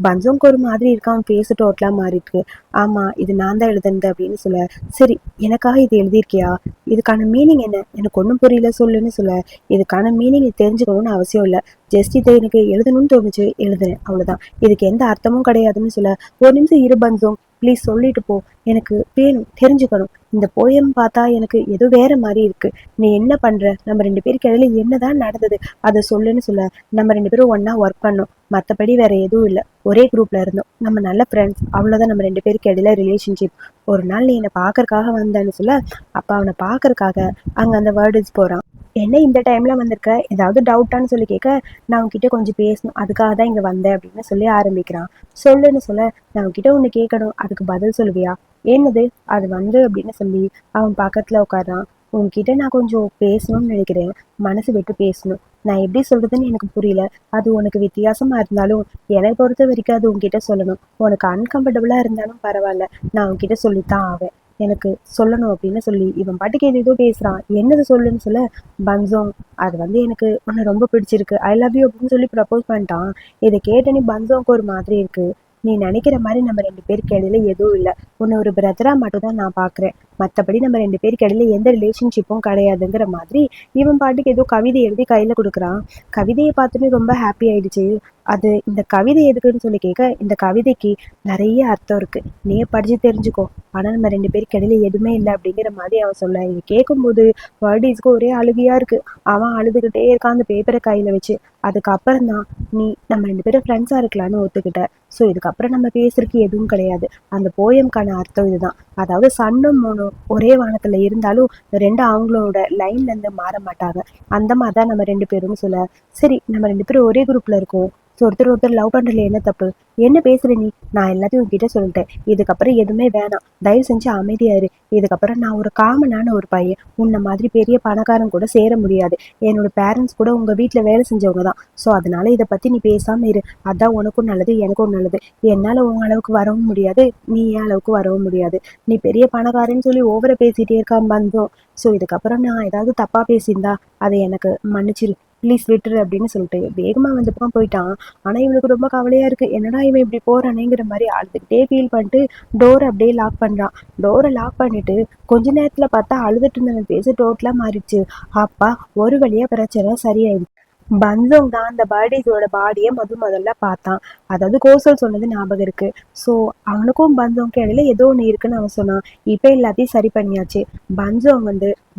S1: பஞ்சோங்க்கு ஒரு மாதிரி இருக்கான், பேசு டோட்டலா மாறி இருக்கு. ஆமா இது நான் தான் எழுதுனது அப்படின்னு சொல்ல, சரி எனக்காக இது எழுதியிருக்கியா, இதுக்கான மீனிங் என்ன, எனக்கு ஒன்றும் புரியல சொல்லுன்னு சொல்ல, இதுக்கான மீனிங் தெரிஞ்சுக்கணும்னு அவசியம் இல்லை, ஜஸ்ட் இதை எனக்கு எழுதணும்னு தோணுச்சு எழுதுறேன் அவ்வளவுதான், இதுக்கு எந்த அர்த்தமும் கிடையாதுன்னு சொல்ல, ஒரு நிமிஷம் இரு பஞ்சோம் ப்ளீஸ் சொல்லிட்டு போ, எனக்கு வேணும் தெரிஞ்சுக்கணும், இந்த போயம் பார்த்தா எனக்கு ஏதோ வேற மாதிரி இருக்கு, நீ என்ன பண்ற, நம்ம ரெண்டு பேருக்கு இடையில என்னதான் நடந்தது அதை சொல்லுன்னு சொல்ல, நம்ம ரெண்டு பேரும் ஒன்னா ஒர்க் பண்ணோம், மற்றபடி வேற எதுவும் இல்லை, ஒரே குரூப்ல இருந்தோம், நம்ம நல்ல ஃப்ரெண்ட்ஸ் அவ்வளவுதான், நம்ம ரெண்டு பேருக்கு இடையில ரிலேஷன்ஷிப், ஒரு நாள் நீ என்னை பாக்கறதுக்காக வந்தேன்னு சொல்ல, அப்ப அவனை பாக்கறதுக்காக அங்க அந்த வேர்ட்ஸ் போறான். என்ன இந்த டைம்ல வந்திருக்க, ஏதாவது டவுட்டான்னு சொல்லி கேட்க, நான் உன்கிட்ட கொஞ்சம் பேசணும் அதுக்காக தான் இங்க வந்தேன் அப்படின்னு சொல்லி ஆரம்பிக்கிறான். சொல்லுன்னு சொல்ல, நான் உன்கிட்ட ஒண்ணு கேட்கணும் அதுக்கு பதில் சொல்லுவியா, என்னது அது அப்படின்னு சொல்லி அவன் பக்கத்துல உட்காரான். உன்கிட்ட நான் கொஞ்சம் பேசணும்னு நினைக்கிறேன், மனசு விட்டு பேசணும், நான் எப்படி சொல்றதுன்னு எனக்கு புரியல, அது உனக்கு வித்தியாசமா இருந்தாலும் என்னை பொறுத்த வரைக்கும் அது உன்கிட்ட சொல்லணும், உனக்கு அன்கம்ஃபர்டபுளா இருந்தாலும் பரவாயில்ல, நான் உன்கிட்ட சொல்லித்தான் ஆவேன், எனக்கு சொல்லணும் அப்படின்னு சொல்லி இவன் பாட்டுக்கு ஏதோ பேசுறான். என்னது சொல்லுன்னு சொல்ல, பன்சோங் அது எனக்கு உன்னை ரொம்ப பிடிச்சிருக்கு, ஐ லவ் யூ அப்படின்னு சொல்லி ப்ரப்போஸ் பண்ணிட்டான். இதை கேட்டனே பன்சோங்க்கு ஒரு மாதிரி இருக்கு. நீ நினைக்கிற மாதிரி நம்ம ரெண்டு பேருக்கு இடையில எதுவும் இல்லை, உன்னை ஒரு பிரதரா மட்டும் தான் நான் பாக்குறேன், மற்றபடி நம்ம ரெண்டு பேருக்கு இடையில எந்த ரிலேஷன்ஷிப்பும் கிடையாதுங்கிற மாதிரி இவன் பாட்டுக்கு ஏதோ கவிதை எழுதி கையில கொடுக்குறான். கவிதையை பார்த்துட்டு ரொம்ப ஹாப்பி ஆயிடுச்சு. அது இந்த கவிதை எதுக்குன்னு சொல்லி கேட்க, இந்த கவிதைக்கு நிறைய அர்த்தம் இருக்கு, நீயே படிச்சு தெரிஞ்சுக்கோ, ஆனா நம்ம ரெண்டு பேருக்கு இடையில எதுவுமே இல்லை அப்படிங்கிற மாதிரி அவன் சொல்ல, இங்க கேட்கும்போது வேர்டீஸ்க்கு ஒரே அழுகையா இருக்கு. அவன் அழுதுகிட்டே இருக்கான் அந்த பேப்பரை கையில வச்சு. அதுக்கப்புறம் தான், நீ நம்ம ரெண்டு பேரும் ஃப்ரெண்ட்ஸா இருக்கலாம்னு ஒத்துக்கிட்ட, ஸோ இதுக்கப்புறம் நம்ம பேசுறதுக்கு எதுவும் கிடையாது, அந்த போயம்கான அர்த்தம் இதுதான், அதாவது சன்னும் மூணும் ஒரே வானத்துல இருந்தாலும் ரெண்டு அவங்களோட லைன்ல இருந்து மாற மாட்டாங்க, அந்த மாதிரிதான் நம்ம ரெண்டு பேரும் சொல்ல, சரி நம்ம ரெண்டு பேரும் ஒரே குரூப்ல இருக்கோம், ஸோ ஒருத்தர் ஒருத்தர் லவ் பண்றதுல என்ன தப்பு, என்ன பேசுற நீ, நான் எல்லாத்தையும் உங்ககிட்ட சொல்லிட்டேன், இதுக்கப்புறம் எதுவுமே வேணாம், தயவு செஞ்சு அமைதியாரு, இதுக்கப்புறம் நான் ஒரு காமனான ஒரு பையன், உன்ன மாதிரி பெரிய பணக்காரன் கூட சேர முடியாது, என்னோட பேரண்ட்ஸ் கூட உங்க வீட்டுல வேலை செஞ்சவங்க தான், ஸோ அதனால இதை பத்தி நீ பேசாம இரு, அதான் உனக்கும் நல்லது எனக்கும் நல்லது, என்னால உன் அளவுக்கு வரவும் முடியாது, நீ என் அளவுக்கு வரவும் முடியாது, நீ பெரிய பணக்காரன்னு சொல்லி ஓவர பேசிட்டே இருக்கான் பந்தோம், ஸோ இதுக்கப்புறம் நான் ஏதாவது தப்பா பேசியிருந்தா அதை எனக்கு மன்னிச்சிரு, ப்ளீஸ் விட்டுரு அப்படின்னு சொல்லிட்டு வேகமா வந்து பக்கம் போயிட்டான். ஆனா இவனுக்கு ரொம்ப கவலையா இருக்கு, என்னடா இவன் இப்படி போறானேங்கிற மாதிரி அழுதுகிட்டே ஃபீல் பண்ணிட்டு டோரை அப்படியே லாக் பண்றான். டோரை லாக் பண்ணிட்டு கொஞ்ச நேரத்துல பார்த்தா அழுதுட்டு இருந்தவன் பேச டோட்டலா மாறிடுச்சு. அப்பா ஒரு வழியா பிரச்சனை சரியாயிடுச்சு. பன்சோங் தான் அந்த பர்டேஸோட பாடியை முதல்ல பார்த்தான். அதாவது கோசல் சொன்னது ஞாபகம் இருக்கு. ஸோ அவனுக்கும் பன்சோங்க்கு இடையில ஏதோ ஒன்று இருக்குன்னு அவன் சொன்னான். இப்போ எல்லாத்தையும் சரி பண்ணியாச்சு. பன்சோங்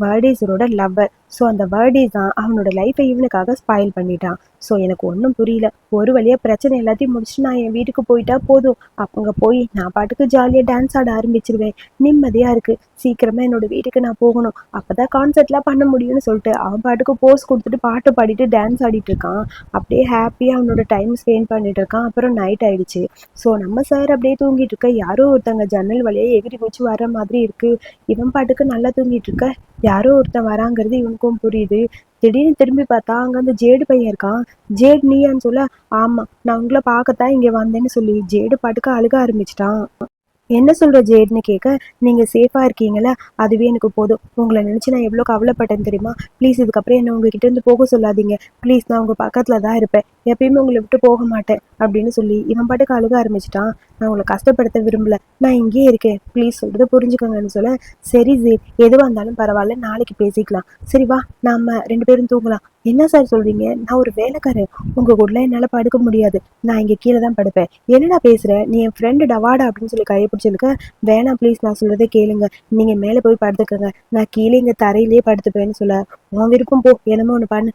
S1: பர்டேஸரோட லவ்வர். ஸோ அந்த பர்டேஸ் தான் அவனோட லைஃப்பை இவனுக்காக ஸ்பாயில் பண்ணிட்டான். ஸோ எனக்கு ஒன்றும் புரியல, ஒரு வழியாக பிரச்சனை எல்லாத்தையும் முடிச்சுட்டு நான் என் வீட்டுக்கு போயிட்டா போதும், அங்கே போய் நான் பாட்டுக்கு ஜாலியாக டான்ஸ் ஆட ஆரம்பிச்சிருவேன், நிம்மதியாக இருக்கு, சீக்கிரமாக என்னோட வீட்டுக்கு நான் போகணும், அப்போதான் கான்சர்ட்லாம் பண்ண முடியும்னு சொல்லிட்டு அவன் பாட்டுக்கு போஸ் கொடுத்துட்டு பாட்டு பாடிட்டு டான்ஸ் ஆடிட்டு இருக்கான். அப்படியே ஹாப்பியாக அவனோட டைம் ஸ்பெண்ட் பண்ணிட்டு இருக்கான். அப்புறம் நைட் ஆயிடுச்சு. ஸோ நம்ம சார் அப்படியே தூங்கிட்டு இருக்க, யாரோ ஒருத்தங்க ஜன்னல் வழியாக எகிரி குச்சி வர மாதிரி இருக்கு. இவன் பாட்டுக்கு நல்லா தூங்கிட்டு இருக்க, யாரோ ஒருத்தன் வராங்கிறது இவனுக்கும் புரியுது. திடீர்னு திரும்பி பார்த்தா அங்க அந்த ஜேடு பையன் இருக்கான். ஜேட் நீயான்னு சொல்ல, ஆமா நான் உங்களை பார்க்கத்தான் இங்க வந்தேன்னு சொல்லி ஜேடு பாட்டுக்கு அழுக ஆரம்பிச்சிட்டான். என்ன சொல்ற ஜேட்னு கேட்க, நீங்க சேஃபா இருக்கீங்களா, அதுவே எனக்கு போதும். உங்களை நினைச்சு நான் எவ்வளோ கவலைப்பட்டேன் தெரியுமா. ப்ளீஸ் இதுக்கப்புறம் என்ன உங்ககிட்ட இருந்து போக சொல்லாதீங்க. ப்ளீஸ் நான் உங்க பக்கத்துல தான் இருப்பேன். எப்பயுமே உங்களை விட்டு போக மாட்டேன் அப்படின்னு சொல்லி இவன் பாட்டுக்கு அழுக ஆரம்பிச்சிட்டான். நான் உங்களை கஷ்டப்படுத்த விரும்பல, நான் இங்கேயே இருக்கேன், ப்ளீஸ் சொல்றத புரிஞ்சுக்கோங்கன்னு சொல்ல, சரி ஜேட் எதுவாக இருந்தாலும் பரவாயில்ல, நாளைக்கு பேசிக்கலாம். சரி வா நாம 2 பேரும் தூங்கலாம். என்ன சார் சொல்றீங்க, நான் ஒரு வேலைக்காரன், உங்க கூட என்னால படுக்க முடியாது, நான் இங்க கீழே தான் படுப்பேன். என்னடா பேசுற, நீ என் ஃப்ரெண்டு டவாடா அப்படின்னு சொல்லி கையை பிடிச்சிருக்க. வேணாம் ப்ளீஸ், நான் சொல்றதை கேளுங்க, நீங்க மேலே போய் படுத்துக்கங்க, நான் கீழே இங்க தரையிலேயே படுத்துப்பேன்னு சொல்ல, உன் விருப்பம் போ, என்னமோ ஒன்று பண்ணு,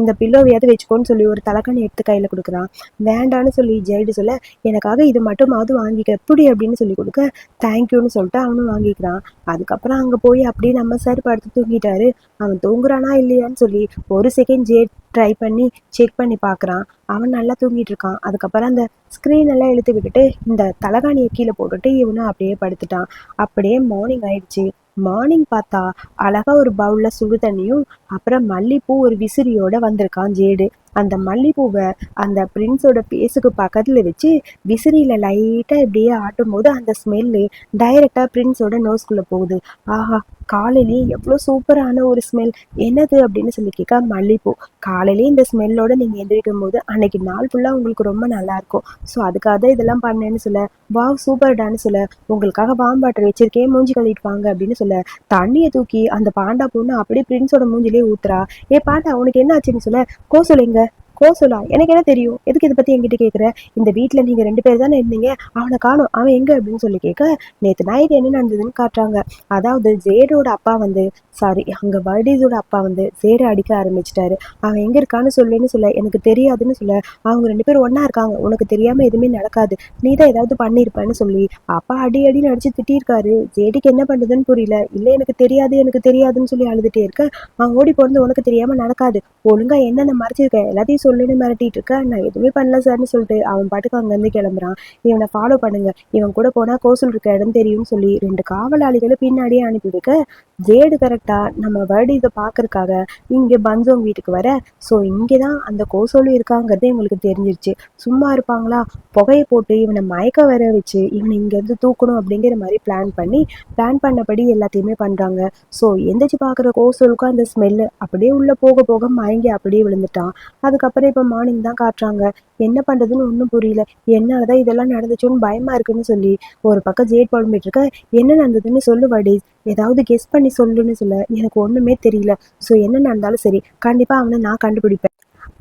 S1: இந்த பில்லோவையாவது வச்சுக்கோன்னு சொல்லி ஒரு தலைக்காணி எடுத்து கையில கொடுக்குறான். வேண்டான்னு சொல்லி ஜெயிடு சொல்ல, எனக்காக இது மட்டுமாவது வாங்கிக்க எப்படி அப்படின்னு சொல்லி கொடுக்க, தேங்க்யூன்னு சொல்லிட்டு அவனும் வாங்கிக்கிறான். அதுக்கப்புறம் அங்க போய் அப்படியே நம்ம சார் படுத்து தூங்கிட்டாரு. அவன் தூங்குறானா இல்லையான்னு சொல்லி ஒரு செகண்ட் ஜேட் ட்ரை பண்ணி செக் பண்ணி பார்க்குறான். அவன் நல்லா தூங்கிட்டு இருக்கான். அதுக்கப்புறம் அந்த ஸ்க்ரீன் எல்லாம் இழுத்து விட்டுட்டு இந்த தலகாணியை கீழே போட்டுட்டு இவனும் அப்படியே படுத்துட்டான். அப்படியே மார்னிங் ஆயிடுச்சு. மார்னிங் பார்த்தா அழகா ஒரு பவுல்ல சுடு தண்ணியும் அப்புறம் மல்லிப்பூ ஒரு விசிறியோட வந்திருக்கான் ஜேடு. அந்த மல்லிப்பூவை அந்த பிரின்ஸோட பேஸுக்கு பக்கத்துல வச்சு விசிறியில லைட்டா இப்படியே ஆட்டும் போது அந்த ஸ்மெல்லு டைரக்டா பிரின்ஸோட நோஸ்குள்ள போகுது. ஆஹா, காலையிலேயே எவ்வளோ சூப்பரான ஒரு ஸ்மெல். என்னது அப்படின்னு சொல்லி கேட்க, மல்லிப்பூ. காலையிலேயே இந்த ஸ்மெல்லோட நீங்க எந்திரிக்கும் போது அன்னைக்கு நாள் ஃபுல்லா உங்களுக்கு ரொம்ப நல்லா இருக்கும். ஸோ அதுக்காக தான் இதெல்லாம் பண்ணேன்னு சொல்ல, வாவ் சூப்பர்டான்னு சொல்ல, உங்களுக்காக வாம் வாட்டர் வச்சிருக்கேன், மூஞ்சி கழுவிட்டு வாங்க அப்படின்னு சொல்ல, தண்ணியை தூக்கி அந்த பாண்டா பொண்ணு அப்படியே பிரின்ஸோட மூஞ்சிலே ஊத்துறா. ஏ பாண்டா உனக்கு என்ன ஆச்சுன்னு சொல்ல, கோசலைங்க கோசலா எனக்கு என்ன தெரியும், எதுக்கு இதை பத்தி என்கிட்ட கேட்குற, இந்த வீட்டில் நீங்க 2 பேர் தானே இருந்தீங்க, அவனை காணோம், அவன் எங்க அப்படின்னு சொல்லி கேட்க, நேற்று நைட் என்ன நடந்ததுன்னு காட்டுறாங்க. அதாவது ஜேடோட அப்பா வந்து சாரி அங்க வர்டீஸோட அப்பா வந்து ஜேடை அடிக்க ஆரம்பிச்சிட்டாரு. அவன் எங்க இருக்கான்னு சொல்லுன்னு சொல்ல, எனக்கு தெரியாதுன்னு சொல்ல, அவங்க 2 பேரும் ஒண்ணா இருக்காங்க, உனக்கு தெரியாம எதுவுமே நடக்காது, நீ தான் ஏதாவது பண்ணியிருப்பேன்னு சொல்லி அப்பா அடி அடின்னு அடிச்சு திட்டிருக்காரு. ஜேடிக்கு என்ன பண்றதுன்னு புரியல. இல்ல எனக்கு தெரியாது எனக்கு தெரியாதுன்னு சொல்லி அழுதுட்டே இருக்க, அவன் ஓடி போறது உனக்கு தெரியாம நடக்காது, ஒழுங்கா என்னென்ன மறைச்சிருக்க எல்லாத்தையும் சொல்லுன்னு மிரட்டிட்டு இருக்க. நான் எதுவுமே பண்ணல சார்னு சொல்லிட்டு அவன் பாட்டுக்கு அங்கேருந்து கிளம்புறான். இவனை ஃபாலோ பண்ணுங்க, இவன் கூட போனா கோசல் இருக்க இடம் தெரியும்னு சொல்லி 2 காவலாளிகளை பின்னாடியே அனுப்பிவிடுக்க, ஜேடு கரெக்டா நம்ம வேர்டு இதை பாக்குறதுக்காக இங்க பஞ்சோங் வீட்டுக்கு வர. ஸோ இங்கேதான் அந்த கோசோலும் இருக்காங்கிறது இவங்களுக்கு தெரிஞ்சிருச்சு. சும்மா இருப்பாங்களா, புகையை போட்டு இவனை மயக்க வர வச்சு இவனை இங்க இருந்து தூக்கணும் அப்படிங்கிற மாதிரி பிளான் பண்ணபடி எல்லாத்தையுமே பண்றாங்க. ஸோ எந்திரிச்சு பாக்குற கோசோலுக்கும் அந்த ஸ்மெல்லு அப்படியே உள்ள போக போக மயங்கி அப்படியே விழுந்துட்டான். அதுக்கப்புறம் இப்ப மார்னிங் தான் காட்டுறாங்க. என்ன பண்றதுன்னு ஒன்றும் புரியல, என்னாலதான் இதெல்லாம் நடந்துச்சோன்னு பயமா இருக்குன்னு சொல்லி ஒரு பக்கம் ஜேட் புலம்பிட்டு இருக்க. என்ன நடந்ததுன்னு சொல்லு வடீஸ், ஏதாவது கெஸ் பண்ணி சொல்லுன்னு சொல்ல, எனக்கு ஒண்ணுமே தெரியல. ஸோ என்ன நடந்தாலும் சரி, கண்டிப்பா அவனை நான் கண்டுபிடிப்பேன்,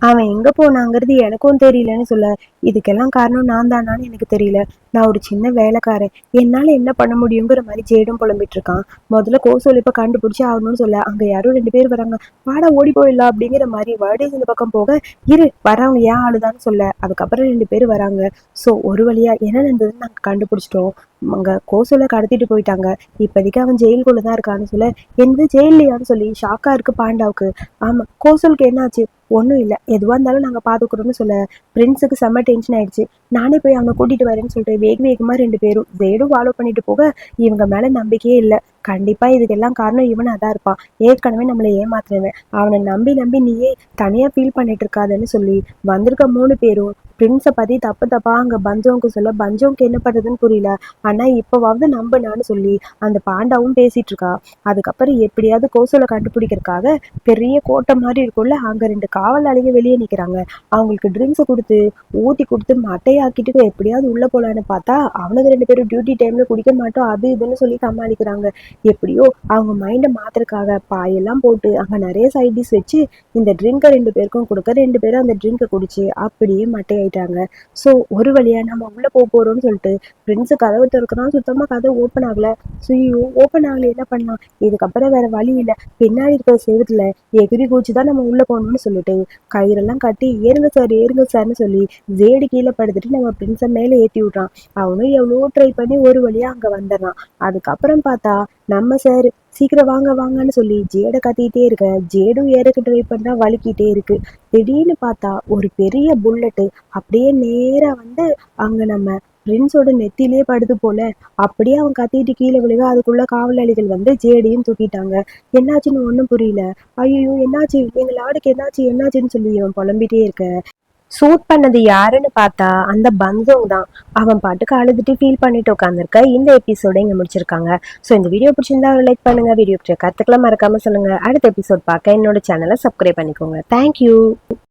S1: அவன் எங்க போனாங்கிறது எனக்கும் தெரியலன்னு சொல்ல, இதுக்கெல்லாம் காரணம் நான் தானான்னு எனக்கு தெரியல, நான் ஒரு சின்ன வேலைக்காரன், என்னால என்ன பண்ண முடியுங்கிற மாதிரி ஜேடும் புலம்பிட்டு இருக்கான். முதல்ல கோசோல் இப்ப கண்டுபிடிச்சு ஆகணும்னு சொல்ல, அங்க யாரும் 2 பேர் வராங்க. வாடா ஓடி போயிடலாம் அப்படிங்கிற மாதிரி வேர்டேஸ் இந்த பக்கம் போக, இரு வரவங்க ஏன் ஆளுதான்னு சொல்ல, அதுக்கப்புறம் 2 பேர் வராங்க. ஸோ ஒரு வழியா என்ன நடந்ததுன்னு நாங்க கண்டுபிடிச்சிட்டோம். அங்க கோசோல கடத்திட்டு போயிட்டாங்க. இப்போதைக்கு அவன் ஜெயிலுக்குள்ள தான் இருக்கான்னு சொல்ல, எந்த ஜெயிலையான்னு சொல்லி ஷாக்கா இருக்கு பாண்டாவுக்கு. ஆமா கோசலுக்கு என்னாச்சு, ஒன்றும் இல்லை, எதுவாக இருந்தாலும் நாங்கள் பார்த்துக்கிறோம்னு சொல்ல, பிரின்ஸுக்கு செம்ம டென்ஷன் ஆயிடுச்சு. நானே போய் அவனை கூட்டிட்டு வரேன்னு சொல்லிட்டு வேகமாக 2 பேரும் ஜேடும் ஃபாலோ பண்ணிட்டு போக, இவங்க மேல நம்பிக்கையே இல்லை. கண்டிப்பா இதுக்கெல்லாம் காரணம் இவனா தான் இருப்பான், ஏற்கனவே நம்மளை ஏமாத்துறவன், அவனை நம்பி நம்பி நீயே தனியா ஃபீல் பண்ணிட்டு இருக்காதுன்னு சொல்லி வந்திருக்க 3 பேரும் பிரின்ஸை பத்தி தப்பு தப்பா அங்க பஞ்சோங்க்கு சொல்ல, பஞ்சோங்க்கு என்ன பண்றதுன்னு புரியல. ஆனா இப்பவாவது நம்பினான்னு சொல்லி அந்த பாண்டாவும் பேசிட்டு இருக்கா. அதுக்கப்புறம் எப்படியாவது கோசலை கண்டுபிடிக்கிறதுக்காக பெரிய கோட்டை மாதிரி இருக்கும்ல, அங்க 2 காவலாளிங்க வெளியே நிக்கிறாங்க. அவங்களுக்கு ட்ரிங்க்ஸை கொடுத்து ஊத்தி கொடுத்து மட்டையாக்கிட்டு எப்படியாவது உள்ள போலான்னு பார்த்தா, அவனுக்கு 2 பேரும் டியூட்டி டைம்ல குடிக்க மாட்டோம் அது இதுன்னு சொல்லி சமாளிக்கிறாங்க. எப்படியோ அவங்க மைண்டை மாத்துறதுக்காக பாயெல்லாம் போட்டு அங்க நிறைய சைட் டிஷ் வச்சு இந்த ட்ரிங்கை 2 பேருக்கும் கொடுக்க, 2 பேரும் அந்த ட்ரிங்கை குடிச்சு அப்படியே மட்டையாயிட்டாங்க. ஸோ ஒரு வழியா நம்ம உள்ள போறோம்னு சொல்லிட்டு பிரின்ஸு கதவு திறக்கிறான், சுத்தமா கதவு ஓப்பன் ஆகல. சுயோ ஓப்பன் ஆகல, என்ன பண்ணலாம், இதுக்கப்புறம் வேற வழி இல்லை, பின்னாடி இருக்கிற செவத்துல எகிரி குச்சி தான் நம்ம உள்ள போகணும்னு சொல்லிட்டு கயிறெல்லாம் கட்டி ஏறுங்க சார்னு சொல்லி ஜேடு கீழே படுத்துட்டு நம்ம பிரின்ஸை மேலே ஏற்றி விட்றான். அவனும் எவ்வளோ ட்ரை பண்ணி ஒரு வழியா அங்க வந்துடுறான். அதுக்கப்புறம் பார்த்தா நம்ம சார் சீக்கிரம் வாங்க வாங்கன்னு சொல்லி ஜேடை கத்திட்டே இருக்க, ஜேடும் ஏறக்கு ட்ரை பண்றா, வலிக்கிட்டே இருக்கு. திடீர்னு பார்த்தா ஒரு பெரிய புல்லட்டு அப்படியே நேரா வந்து அங்க நம்ம பிரின்ஸோட நெத்திலே படுது போல. அப்படியே அவன் கத்திட்டு கீழே விழுக அதுக்குள்ள காவலாளிகள் வந்து ஜேடியும் தூக்கிட்டாங்க. என்னாச்சுன்னு ஒன்றும் புரியல. ஐயோ என்னாச்சு, எங்க லாடுக்கு என்னாச்சு என்னாச்சுன்னு சொல்லி அவன் புலம்பிட்டே இருக்க, சூட் பண்ணது யாருன்னு பார்த்தா அந்த பந்தோங் தான். அவன் பாட்டுக்கு அழுதுட்டு ஃபீல் பண்ணிட்டு உட்காந்துருக்க. இந்த எபிசோட இங்க முடிச்சிருக்காங்க. ஸோ இந்த வீடியோ பிடிச்சிருந்தா லைக் பண்ணுங்க. வீடியோ கருத்துக்களை மறக்காம சொல்லுங்க. அடுத்த எபிசோட் பார்க்க என்னோட சேனலை சப்ஸ்கிரைப் பண்ணிக்கோங்க. தேங்க்யூ.